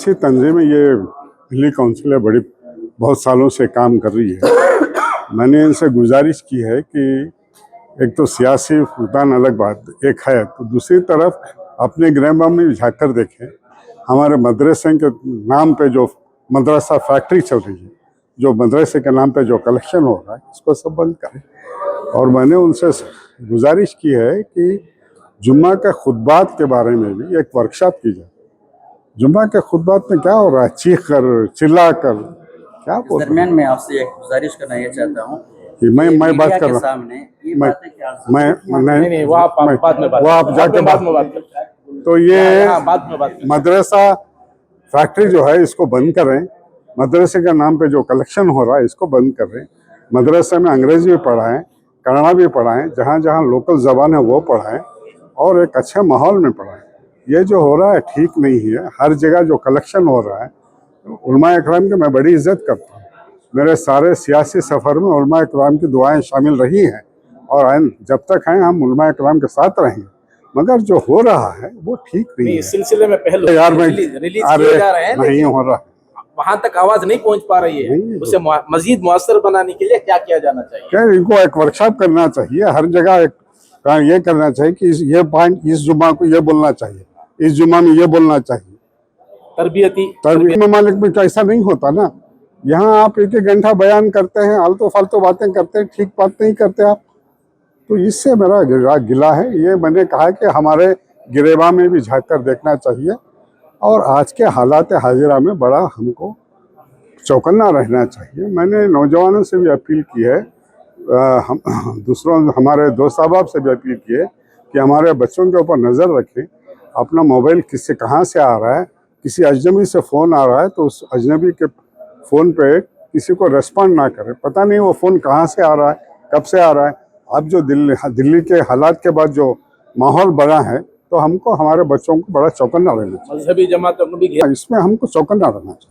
सियासी तंजीमें ये दिल्ली काउंसिल है, बड़ी बहुत सालों से काम कर रही है। मैंने इनसे गुजारिश की है कि एक तो सियासी फुलदान अलग बात एक है, तो दूसरी तरफ अपने गृह में झाँक कर देखें। हमारे मदरसे के नाम पे जो मदरसा फैक्ट्री चल रही है, जो मदरसे के नाम पे जो कलेक्शन हो रहा है, इसको सब बंद करें। और मैंने उनसे गुजारिश की है कि जुम्मा के खुतबात के बारे में भी एक वर्कशॉप की जाए। जुम्मा के खुतबात में क्या हो रहा है, चीख कर चिल्ला कर क्या बोल रहे हैं। दरमियान में आपसे एक गुजारिश करना ये चाहता हूँ कि मैं बात कर रहा हूँ, सामने ये मैं बातें क्या नहीं वो आप बाद में वो आप जाके बाद में बात करें। तो ये बाद में बात मदरसा फैक्ट्री जो है इसको बंद करें। मदरसे के नाम पे जो कलेक्शन हो रहा है इसको बंद करें। मदरसे में अंग्रेजी भी पढ़ाएं, कन्नड़ा भी पढ़ाएं, जहाँ जहाँ लोकल ज़बान है वो पढ़ाएं और एक अच्छे माहौल में पढ़ाएं। ये जो हो रहा है ठीक नहीं है। हर जगह जो कलेक्शन हो रहा है, उलमा इकराम की मैं बड़ी इज्जत करता हूँ। मेरे सारे सियासी सफ़र में उलमा इकराम की दुआएं शामिल रही हैं और जब तक हैं हम उलमा इकराम के साथ रहेंगे। मगर जो हो रहा है वो ठीक नहीं है। इस सिलसिले में पहले यार मैं रिलीज किए जा रहे हैं, नहीं हो रहा, वहां तक आवाज नहीं पहुंच पा रही है। उसे मजीद मुअस्सर बनाने के लिए क्या किया जाना चाहिए? क्या इनको एक वर्कशॉप करना चाहिए। हर जगह एक ये करना चाहिए कि ये पॉइंट इस जुम्मा को ये बोलना चाहिए, इस जुम्मा में ये बोलना चाहिए। तरबियती ममालिक में तो ऐसा नहीं होता ना। यहाँ आप एक एक घंटा बयान करते हैं, आलतू फालतू बातें करते हैं, ठीक बात नहीं करते आप। तो इससे मेरा गिला है। ये मैंने कहा कि हमारे गिरेबा में भी झाँक कर देखना चाहिए और आज के हालात हाजिरा में बड़ा हमको चौकन्ना रहना चाहिए। मैंने नौजवानों से भी अपील की है, हम दूसरों हमारे दोस्त अहबाब से भी अपील की है कि हमारे बच्चों के ऊपर नज़र रखें। अपना मोबाइल किससे कहाँ से आ रहा है, किसी अजनबी से फ़ोन आ रहा है तो उस अजनबी के फ़ोन पे किसी को रेस्पॉन्ड ना करें। पता नहीं वो फ़ोन कहाँ से आ रहा है, कब से आ रहा है। अब जो दिल्ली के हालात के बाद जो माहौल बना है, तो हमको हमारे बच्चों को बड़ा चौकन्ना रहना चाहिए। मजहबी जमातों को भी इसमें हमको चौकन्ना रहना चाहिए।